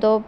2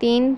3